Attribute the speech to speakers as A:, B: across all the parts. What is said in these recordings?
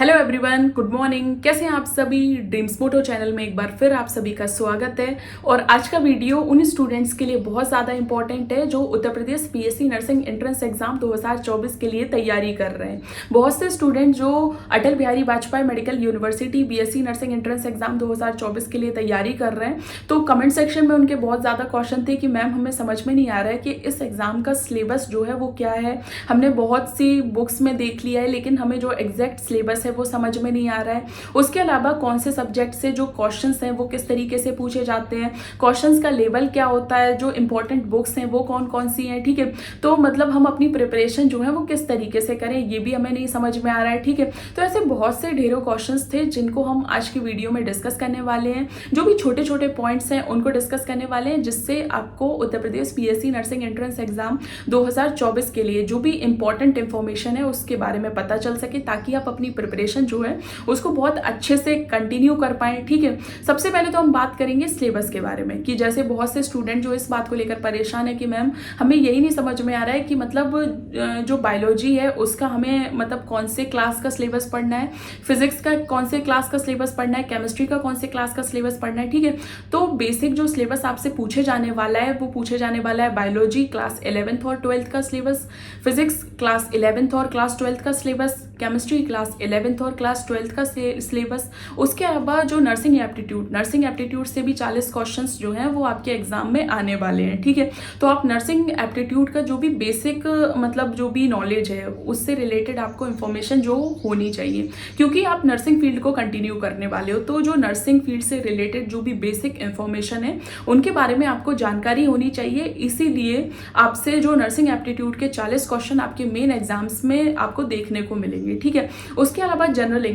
A: Hello everyone, good morning. कैसे हैं आप सभी। ड्रीम्स मोटो चैनल में एक बार फिर आप सभी का स्वागत है। और आज का वीडियो उन स्टूडेंट्स के लिए बहुत ज़्यादा इंपॉर्टेंट है जो Uttar Pradesh PSC nursing entrance exam 2024 के लिए तैयारी कर रहे हैं। बहुत से स्टूडेंट जो Atal Bihari Vajpayee medical university BSc nursing entrance exam 2024 के लिए तैयारी कर रहे हैं, तो कमेंट सेक्शन में उनके बहुत ज़्यादा क्वेश्चन थे कि मैम हमें समझ में नहीं आ रहा है कि इस एग्जाम का सिलेबस जो है वो क्या है। हमने बहुत सी बुक्स में देख लिया है लेकिन हमें जो एग्जैक्ट सिलेबस है वो समझ में नहीं आ रहा है। उसके अलावा कौन से सब्जेक्ट से जो क्वेश्चंस हैं वो किस तरीके से पूछे जाते हैं, क्वेश्चंस का लेवल क्या होता है, जो इंपॉर्टेंट बुक्स हैं वो कौन कौन सी हैं। ठीक है, तो मतलब हम अपनी प्रिपरेशन जो है वो किस तरीके से करें ये भी हमें नहीं समझ में आ रहा है। ठीक है, तो ऐसे बहुत से ढेरों क्वेश्चंस थे जिनको हम आज की वीडियो में डिस्कस करने वाले हैं। जो भी छोटे छोटे पॉइंट्स हैं उनको डिस्कस करने वाले हैं, जिससे आपको Uttar Pradesh PSC nursing entrance exam 2024 के लिए जो भी इंपॉर्टेंट इंफॉर्मेशन है उसके बारे में पता चल सके, ताकि आप अपनी प्रिपरेशन जो है उसको बहुत अच्छे से कंटिन्यू कर पाएं। ठीक है, सबसे पहले तो हम बात करेंगे सिलेबस के बारे में कि जैसे बहुत से स्टूडेंट जो इस बात को लेकर परेशान है कि मैम हमें यही नहीं समझ में आ रहा है कि मतलब जो बायोलॉजी है उसका हमें मतलब कौन से क्लास का सिलेबस पढ़ना है, फिजिक्स का कौन से क्लास का सिलेबस पढ़ना है, केमिस्ट्री का कौन से क्लास का सिलेबस पढ़ना है। ठीक है, तो बेसिक जो सिलेबस आपसे पूछे जाने वाला है वो पूछे जाने वाला है बायोलॉजी क्लास 11th और 12th का सिलेबस, फिजिक्स क्लास 11th और क्लास 12th का सिलेबस, केमिस्ट्री क्लास 11th और क्लास 12th का सिलेबस। उसके अलावा जो नर्सिंग एप्टीट्यूड से भी 40 क्वेश्चंस जो हैं वो आपके एग्जाम में आने वाले हैं। ठीक है, तो आप नर्सिंग एप्टीट्यूड का जो भी बेसिक मतलब जो भी नॉलेज है उससे रिलेटेड आपको इन्फॉर्मेशन जो होनी चाहिए, क्योंकि आप नर्सिंग फील्ड को कंटिन्यू करने वाले हो। तो जो नर्सिंग फील्ड से रिलेटेड जो भी बेसिक इन्फॉर्मेशन है उनके बारे में आपको जानकारी होनी चाहिए। इसीलिए आपसे जो नर्सिंग एप्टीट्यूड के 40 क्वेश्चन आपके मेन एग्जाम्स में आपको देखने को मिलेंगे। ठीक है, उसके अलावा जनरल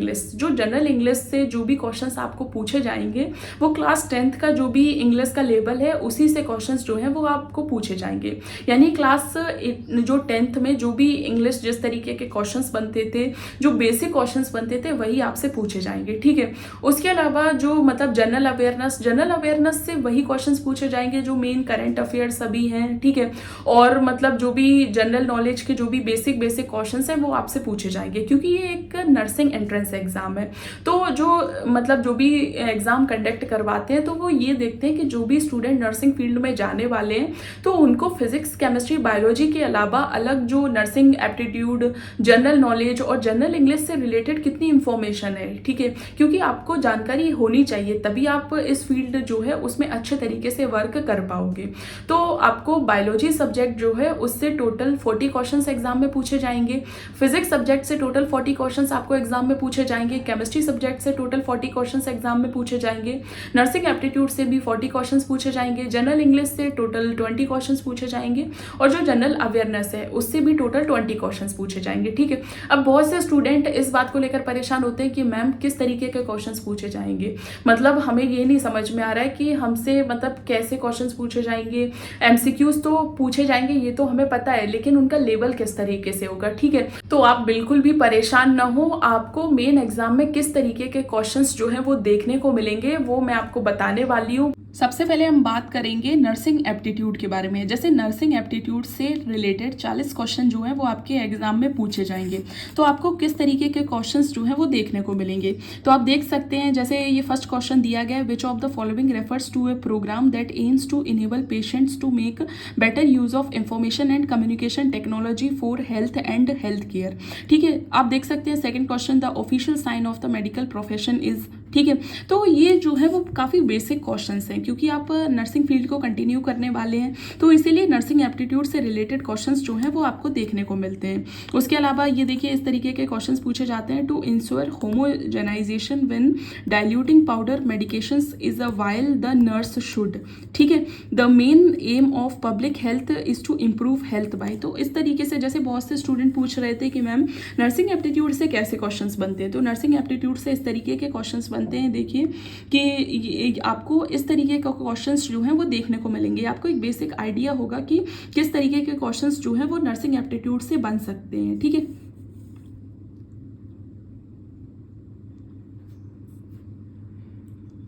A: इंग्लिश से जो भी क्वेश्चंस आपको पूछे जाएंगे वो क्लास 10th का जो भी इंग्लिश का लेवल है उसी से क्वेश्चंस जो हैं वो आपको पूछे जाएंगे। यानी क्लास जो 10th में जो भी इंग्लिश जिस तरीके के क्वेश्चंस बनते थे, जो बेसिक क्वेश्चंस बनते थे वही आपसे पूछे जाएंगे। ठीक है, उसके अलावा जो मतलब जनरल अवेयरनेस से वही क्वेश्चंस पूछे जाएंगे जो मेन करंट अफेयर सभी हैं। ठीक है, और मतलब जो भी जनरल नॉलेज के जो भी बेसिक क्वेश्चंस हैं वो आपसे पूछे जाएंगे, क्योंकि ये एक नर्सिंग एंट्रेंस एग्जाम है। तो जो मतलब जो भी एग्जाम कंडक्ट करवाते हैं तो वो ये देखते हैं कि जो भी स्टूडेंट नर्सिंग फील्ड में जाने वाले हैं तो उनको फिजिक्स केमिस्ट्री बायोलॉजी के अलावा अलग जो नर्सिंग एप्टीट्यूड, जनरल नॉलेज और जनरल इंग्लिश से रिलेटेड कितनी इंफॉर्मेशन है। ठीक है, क्योंकि आपको जानकारी होनी चाहिए तभी आप इस फील्ड जो है उसमें अच्छे तरीके से वर्क कर पाओगे। तो आपको बायोलॉजी सब्जेक्ट जो है उससे टोटल 40 क्वेश्चन एग्जाम में पूछे जाएंगे, फिजिक्स सब्जेक्ट से टोटल 40 क्वेश्चन आपको एग्जाम में पूछे जाएंगे, केमिस्ट्री सब्जेक्ट से टोटल 40 क्वेश्चंस एग्जाम में पूछे जाएंगे, नर्सिंग एप्टीट्यूड से भी 40 क्वेश्चंस पूछे जाएंगे, जनरल इंग्लिश से टोटल 20 क्वेश्चंस पूछे जाएंगे और जो जनरल अवेयरनेस है उससे भी टोटल 20 क्वेश्चंस पूछे जाएंगे। ठीक है, अब बहुत से स्टूडेंट इस बात को लेकर परेशान होते हैं कि मैम किस तरीके के क्वेश्चंस पूछे जाएंगे, मतलब हमें ये नहीं समझ में आ रहा है कि हमसे मतलब कैसे क्वेश्चंस पूछे जाएंगे। एमसीक्यूज तो पूछे जाएंगे ये तो हमें पता है, लेकिन उनका लेवल किस तरीके से होगा। ठीक है, तो आप बिल्कुल भी परेशान ना हो, आपको मेन एग्जाम में किस तरीके के क्वेश्चंस जो हैं वो देखने को मिलेंगे वो मैं आपको बताने वाली हूँ। सबसे पहले हम बात करेंगे नर्सिंग एप्टीट्यूड के बारे में। जैसे नर्सिंग एप्टीट्यूड से रिलेटेड 40 क्वेश्चन जो हैं वो आपके एग्जाम में पूछे जाएंगे, तो आपको किस तरीके के क्वेश्चंस जो हैं वो देखने को मिलेंगे। तो आप देख सकते हैं, जैसे ये फर्स्ट क्वेश्चन दिया गया है, which of the following refers to a programme that aims to enable patients to make better use of information and communication technology for health and health care. ठीक है, आप देख सकते हैं second question, the official sign of the medical profession is. ठीक है, तो ये जो है वो काफ़ी बेसिक क्वेश्चंस हैं, क्योंकि आप नर्सिंग फील्ड को कंटिन्यू करने वाले हैं तो इसीलिए नर्सिंग एप्टीट्यूड से रिलेटेड क्वेश्चंस जो हैं वो आपको देखने को मिलते हैं। उसके अलावा ये देखिए इस तरीके के क्वेश्चंस पूछे जाते हैं, to ensure homogenisation when diluting powder medications is a while the nurse should. ठीक है, the main aim of public health is to improve health by. तो इस तरीके से जैसे बहुत से स्टूडेंट पूछ रहे थे कि मैम नर्सिंग एप्टीट्यूड से कैसे क्वेश्चन बनते हैं, तो नर्सिंग एप्टीट्यूड से इस तरीके के क्वेश्चन बनते हैं। देखिए कि आपको इस तरीके के क्वेश्चंस जो हैं वो देखने को मिलेंगे, आपको एक बेसिक आइडिया होगा कि किस तरीके के क्वेश्चंस जो हैं वो नर्सिंग एप्टीट्यूड से बन सकते हैं। ठीक है,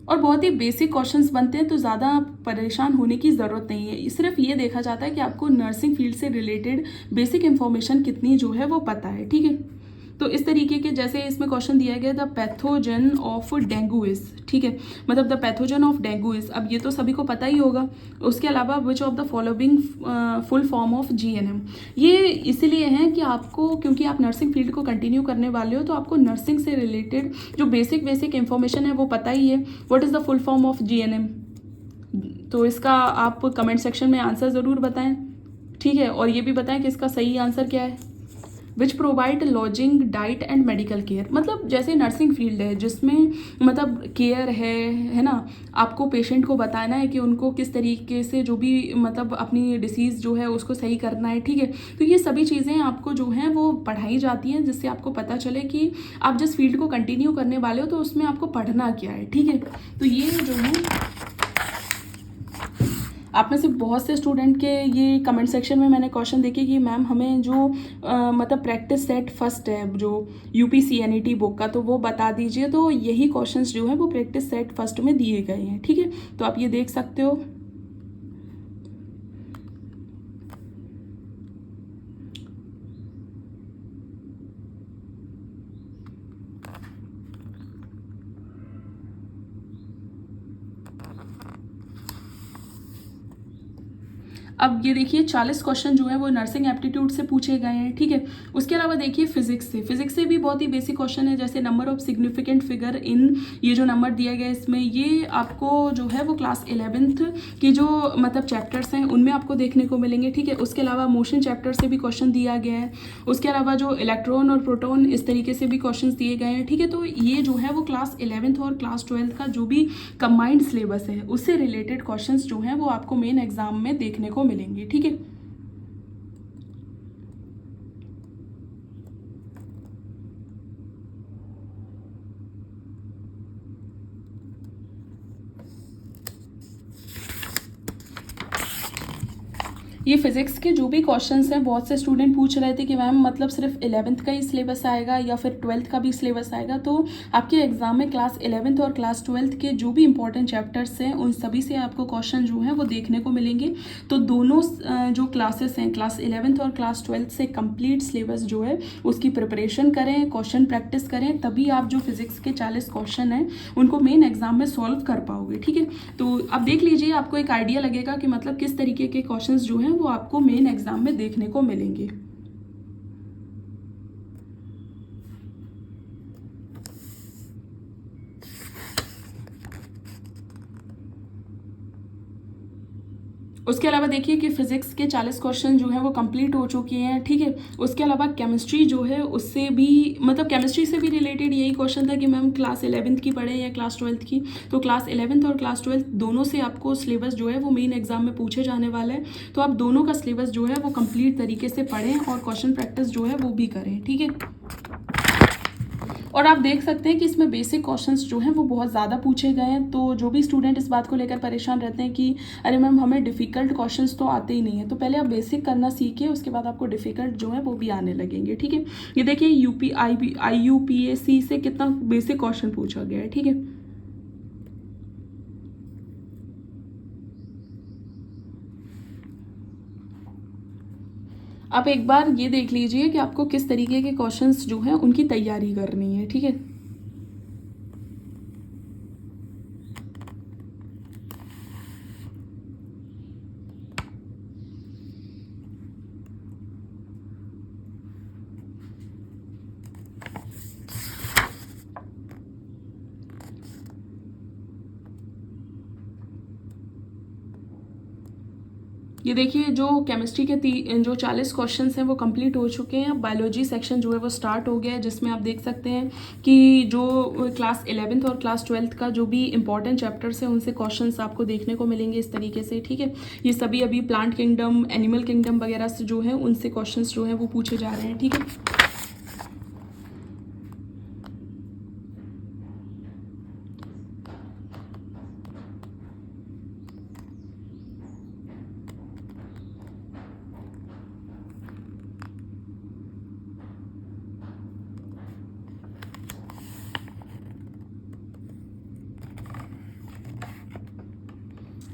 A: और बहुत ही बेसिक क्वेश्चंस बनते हैं, तो ज़्यादा परेशान होने की ज़रूरत नहीं है। सिर्फ ये देखा जाता है कि आपको नर्सिंग फील्ड से रिलेटेड बेसिक इन्फॉर्मेशन कितनी जो है वो पता है। ठीक है, तो इस तरीके के जैसे इसमें क्वेश्चन दिया गया the pathogen of dengue is, ठीक है, मतलब the pathogen of dengue is, अब ये तो सभी को पता ही होगा। उसके अलावा विच of the following full form of GNM, ये इसीलिए है कि आपको, क्योंकि आप नर्सिंग फील्ड को कंटिन्यू करने वाले हो तो आपको नर्सिंग से रिलेटेड जो बेसिक इंफॉर्मेशन है वो पता ही है। What is the full form of GNM, तो इसका आप कमेंट सेक्शन में आंसर ज़रूर बताएं, ठीक है, और ये भी बताएं कि इसका सही आंसर क्या है। Which provide lodging diet and medical care, मतलब जैसे नर्सिंग फील्ड है जिसमें मतलब केयर है ना, आपको पेशेंट को बताना है कि उनको किस तरीके से जो भी मतलब अपनी डिसीज़ जो है उसको सही करना है, ठीक है। तो ये सभी चीज़ें आपको जो हैं वो पढ़ाई जाती हैं जिससे आपको पता चले कि आप जिस फील्ड को कंटिन्यू करने वाले हो तो उसमें आपको पढ़ना क्या है, ठीक है। तो ये जो है आप में से बहुत से स्टूडेंट के ये कमेंट सेक्शन में मैंने क्वेश्चन देखे कि मैम हमें जो मतलब प्रैक्टिस सेट फर्स्ट है जो UPCNET बुक का, तो वो बता दीजिए। तो यही क्वेश्चंस जो है वो प्रैक्टिस सेट फर्स्ट में दिए गए हैं, ठीक है, तो आप ये देख सकते हो। अब ये देखिए 40 क्वेश्चन जो है वो नर्सिंग एप्टीट्यूड से पूछे गए हैं, ठीक है। उसके अलावा देखिए फिजिक्स से भी बहुत ही बेसिक क्वेश्चन है, जैसे number of significant figure in, ये जो नंबर दिया गया है इसमें, ये आपको जो है वो क्लास 11th की जो मतलब चैप्टर्स हैं उनमें आपको देखने को मिलेंगे, ठीक है। उसके अलावा मोशन चैप्टर से भी क्वेश्चन दिया गया है। उसके अलावा जो इलेक्ट्रॉन और प्रोटॉन इस तरीके से भी क्वेश्चन दिए गए हैं, ठीक है। तो ये जो है वो क्लास 11th और क्लास 12th का जो भी कंबाइंड सिलेबस है उससे रिलेटेड क्वेश्चन जो हैं वो आपको मेन एग्जाम में देखने को मिलेंगे, ठीक है। ये फिजिक्स के जो भी क्वेश्चंस हैं बहुत से स्टूडेंट पूछ रहे थे कि मैम मतलब सिर्फ 11th का ही सिलेबस आएगा या फिर 12th का भी सिलेबस आएगा। तो आपके एग्जाम में क्लास 11th और क्लास 12th के जो भी इंपॉर्टेंट चैप्टर्स हैं उन सभी से आपको क्वेश्चन जो हैं वो देखने को मिलेंगे। तो दोनों जो क्लासेस हैं क्लास 11th और क्लास 12th से कंप्लीट सिलेबस जो है उसकी प्रिपरेशन करें, क्वेश्चन प्रैक्टिस करें, तभी आप जो फिजिक्स के 40 क्वेश्चन हैं उनको मेन एग्जाम में सॉल्व कर पाओगे, ठीक है। तो अब देख लीजिए, आपको एक आइडिया लगेगा कि मतलब किस तरीके के क्वेश्चन जो हैं वो आपको मेन एग्जाम में देखने को मिलेंगे। उसके अलावा देखिए कि फिजिक्स के 40 क्वेश्चन जो है वो कंप्लीट हो चुके हैं, ठीक है। उसके अलावा केमिस्ट्री जो है उससे भी मतलब केमिस्ट्री से भी रिलेटेड यही क्वेश्चन था कि मैम क्लास 11th की पढ़े या क्लास 12th की। तो क्लास 11th और क्लास 12th दोनों से आपको सिलेबस जो है वो मेन एग्जाम में पूछे जाने वाला है। तो आप दोनों का सिलेबस जो है वो कंप्लीट तरीके से पढ़ें और क्वेश्चन प्रैक्टिस जो है वो भी करें, ठीक है। और आप देख सकते हैं कि इसमें बेसिक क्वेश्चंस जो हैं वो बहुत ज़्यादा पूछे गए हैं। तो जो भी स्टूडेंट इस बात को लेकर परेशान रहते हैं कि अरे मैम हमें डिफ़िकल्ट क्वेश्चंस तो आते ही नहीं है, तो पहले आप बेसिक करना सीखिए, उसके बाद आपको डिफ़िकल्ट जो है वो भी आने लगेंगे, ठीक है। ये देखिए IUPAC से कितना बेसिक क्वेश्चन पूछा गया है, ठीक है। आप एक बार ये देख लीजिए कि आपको किस तरीके के क्वेश्चंस जो हैं उनकी तैयारी करनी है, ठीक है। ये देखिए जो केमिस्ट्री के जो 40 क्वेश्चंस हैं वो कंप्लीट हो चुके हैं। बायोलॉजी सेक्शन जो है वो स्टार्ट हो गया है, जिसमें आप देख सकते हैं कि जो क्लास 11th और क्लास 12th का जो भी इंपॉर्टेंट चैप्टर्स हैं उनसे क्वेश्चंस आपको देखने को मिलेंगे इस तरीके से, ठीक है। ये सभी अभी प्लांट किंगडम, एनिमल किंगडम वगैरह से जो है उनसे क्वेश्चंस जो है वो पूछे जा रहे हैं, ठीक है।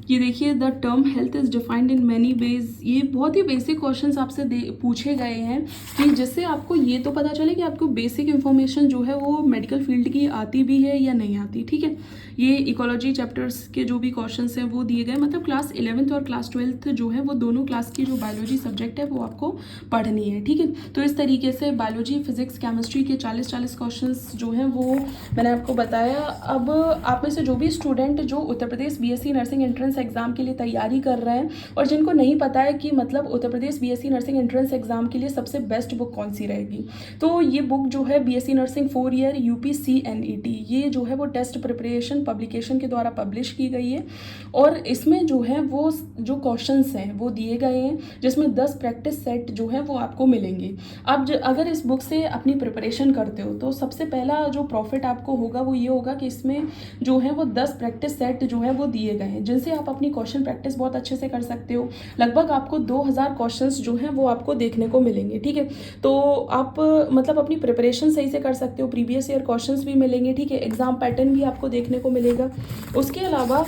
A: ये देखिए, the term health is defined in many ways. ये बहुत ही बेसिक क्वेश्चंस आपसे पूछे गए हैं कि जिससे आपको ये तो पता चले कि आपको बेसिक इन्फॉर्मेशन जो है वो मेडिकल फील्ड की आती भी है या नहीं आती। ठीक है, ये इकोलॉजी चैप्टर्स के जो भी क्वेश्चंस हैं वो दिए गए, मतलब क्लास 11th और क्लास 12th जो है वो दोनों क्लास की जो बायोलॉजी सब्जेक्ट है वो आपको पढ़नी है। ठीक है, तो इस तरीके से बायोलॉजी, फिजिक्स, केमिस्ट्री के 40 क्वेश्चंस जो हैं वो मैंने आपको बताया। अब आप में से जो भी स्टूडेंट जो Uttar Pradesh BSc nursing entrance exam के लिए तैयारी कर रहे हैं और जिनको नहीं पता है कि मतलब Uttar Pradesh BSc nursing entrance exam के लिए सबसे बेस्ट बुक कौन सी रहेगी, तो ये बुक जो है BSc nursing 4 year UP CNET, ये जो है वो टेस्ट प्रिपरेशन पब्लिकेशन के द्वारा पब्लिश की गई है। और इसमें जो है वो जो क्वेश्चंस हैं वो दिए गए हैं, जिसमें 10 प्रैक्टिस सेट जो है वो आपको मिलेंगे। आप अगर इस बुक से अपनी प्रिपरेशन करते हो तो सबसे पहला जो प्रॉफिट आपको होगा वो ये होगा कि इसमें जो है वो 10 प्रैक्टिस सेट जो है वो दिए गए हैं, जिनसे आप अपनी क्वेश्चन प्रैक्टिस बहुत अच्छे से कर सकते हो। लगभग आपको 2000 क्वेश्चंस जो हैं वो आपको देखने को मिलेंगे। ठीक है, तो आप मतलब अपनी प्रिपरेशन सही से कर सकते हो। प्रीवियस ईयर क्वेश्चंस भी मिलेंगे। ठीक है, एग्जाम पैटर्न भी आपको देखने को मिलेगा। उसके अलावा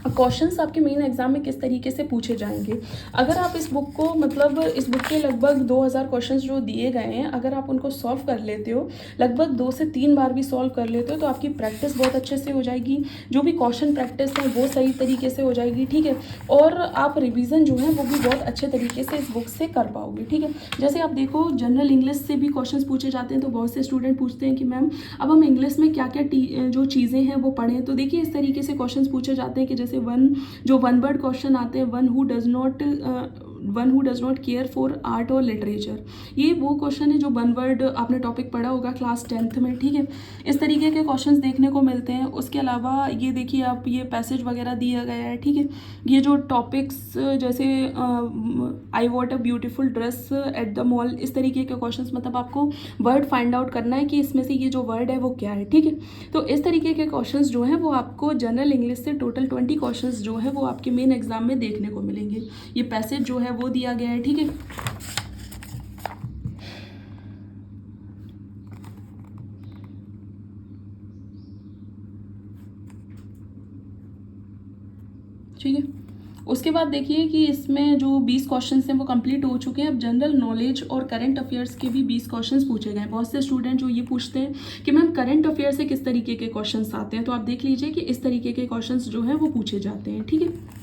A: क्वेश्चंस आपके मेन एग्जाम में किस तरीके से पूछे जाएंगे, अगर आप इस बुक को मतलब इस बुक के लगभग 2000 क्वेश्चंस जो दिए गए हैं, अगर आप उनको सॉल्व कर लेते हो, लगभग 2 से 3 बार भी सॉल्व कर लेते हो, तो आपकी प्रैक्टिस बहुत अच्छे से हो जाएगी। जो भी क्वेश्चन प्रैक्टिस है वो सही तरीके से हो जाएगी। ठीक है, और आप रिविज़न जो है वो भी बहुत अच्छे तरीके से इस बुक से कर पाओगे। ठीक है, जैसे आप देखो जनरल इंग्लिश से भी क्वेश्चन पूछे जाते हैं, तो बहुत से स्टूडेंट पूछते हैं कि मैम अब हम इंग्लिश में क्या क्या जो चीज़ें हैं वो पढ़ें। तो देखिए इस तरीके से क्वेश्चन पूछे जाते हैं कि जैसे वन वर्ड क्वेश्चन आते हैं, one who does not care for art और लिटरेचर। ये वो क्वेश्चन है जो वन वर्ड आपने टॉपिक पढ़ा होगा क्लास 10th में। ठीक है, इस तरीके के क्वेश्चंस देखने को मिलते हैं। उसके अलावा ये देखिए आप, ये पैसेज वगैरह दिया गया है। ठीक है, ये जो टॉपिक्स जैसे I want a beautiful dress at the mall, इस तरीके के क्वेश्चंस, मतलब आपको वर्ड फाइंड आउट करना है कि इसमें से ये जो वर्ड है वो क्या है। ठीक है, तो इस तरीके के क्वेश्चंस जो हैं वो आपको जनरल इंग्लिश से टोटल 20 क्वेश्चंस जो है वो आपके मेन एग्जाम में देखने को मिलेंगे। ये पैसेज जो है वो दिया गया है। ठीक है, ठीक है, उसके बाद देखिए कि इसमें जो 20 क्वेश्चंस हैं वो कंप्लीट हो चुके हैं। अब जनरल नॉलेज और करंट अफेयर्स के भी 20 क्वेश्चंस पूछे गए हैं। बहुत से स्टूडेंट जो ये पूछते हैं कि मैम करंट अफेयर से किस तरीके के क्वेश्चंस आते हैं, तो आप देख लीजिए कि इस तरीके के क्वेश्चंस जो हैं वो पूछे जाते हैं। ठीक है,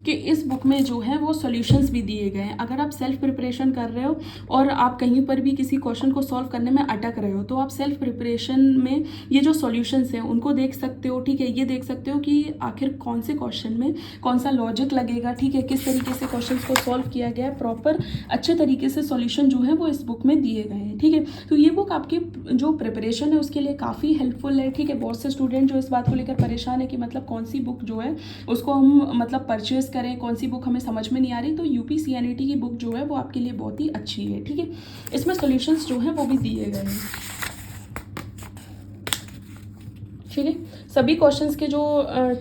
A: कि इस बुक में जो है वो सॉल्यूशंस भी दिए गए हैं। अगर आप सेल्फ प्रिपरेशन कर रहे हो और आप कहीं पर भी किसी क्वेश्चन को सॉल्व करने में अटक रहे हो, तो आप सेल्फ प्रिपरेशन में ये जो सॉल्यूशंस हैं उनको देख सकते हो। ठीक है, ये देख सकते हो कि आखिर कौन से क्वेश्चन में कौन सा लॉजिक लगेगा। ठीक है, किस तरीके से क्वेश्चन को सॉल्व किया गया है, प्रॉपर अच्छे तरीके से सॉल्यूशन जो है वो इस बुक में दिए गए हैं। ठीक है, तो ये बुक आपकी जो प्रिपरेशन है उसके लिए काफ़ी हेल्पफुल है। ठीक है, बहुत से स्टूडेंट जो इस बात को लेकर परेशान है कि मतलब कौन सी बुक जो है उसको हम मतलब परचेज करें, कौन सी बुक हमें समझ में नहीं आ रही, तो यूपी CNET की बुक जो है वो आपके लिए बहुत ही अच्छी है। ठीक है, इसमें सॉल्यूशंस जो हैं वो भी दिए गए हैं। ठीक है, सभी क्वेश्चंस के जो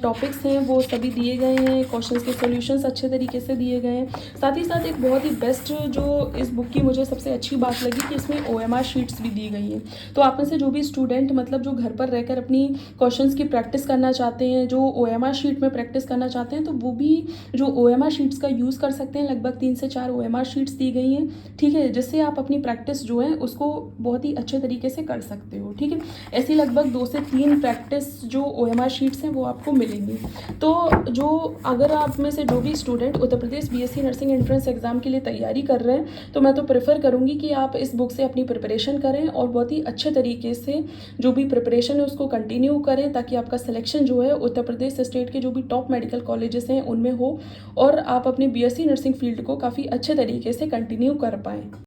A: टॉपिक्स हैं वो सभी दिए गए हैं, क्वेश्चंस के सॉल्यूशंस अच्छे तरीके से दिए गए हैं। साथ ही साथ एक बहुत ही बेस्ट जो इस बुक की मुझे सबसे अच्छी बात लगी कि इसमें OMR शीट्स भी दी गई हैं। तो आप में से जो भी स्टूडेंट मतलब जो घर पर रहकर अपनी क्वेश्चंस की प्रैक्टिस करना चाहते हैं, जो OMR शीट में प्रैक्टिस करना चाहते हैं, तो वो भी जो OMR शीट्स का यूज़ कर सकते हैं। लगभग 3 से 4 OMR शीट्स दी गई हैं। ठीक है, जिससे आप अपनी प्रैक्टिस जो है उसको बहुत ही अच्छे तरीके से कर सकते हो। ठीक है, ऐसी लगभग 2 से 3 प्रैक्टिस जो OMR शीट्स हैं वो आपको मिलेंगी। तो जो अगर आप में से जो भी student Uttar Pradesh BSc nursing entrance exam के लिए तैयारी कर रहे हैं, तो मैं तो प्रेफर करूंगी कि आप इस बुक से अपनी प्रिपरेशन करें और बहुत ही अच्छे तरीके से जो भी प्रिपरेशन है उसको कंटिन्यू करें, ताकि आपका सिलेक्शन जो है उत्तर प्रदेश स्टेट के जो भी टॉप मेडिकल कॉलेजेस हैं उनमें हो और आप अपनी BSc नर्सिंग फील्ड को काफ़ी अच्छे तरीके से कंटिन्यू कर पाएँ।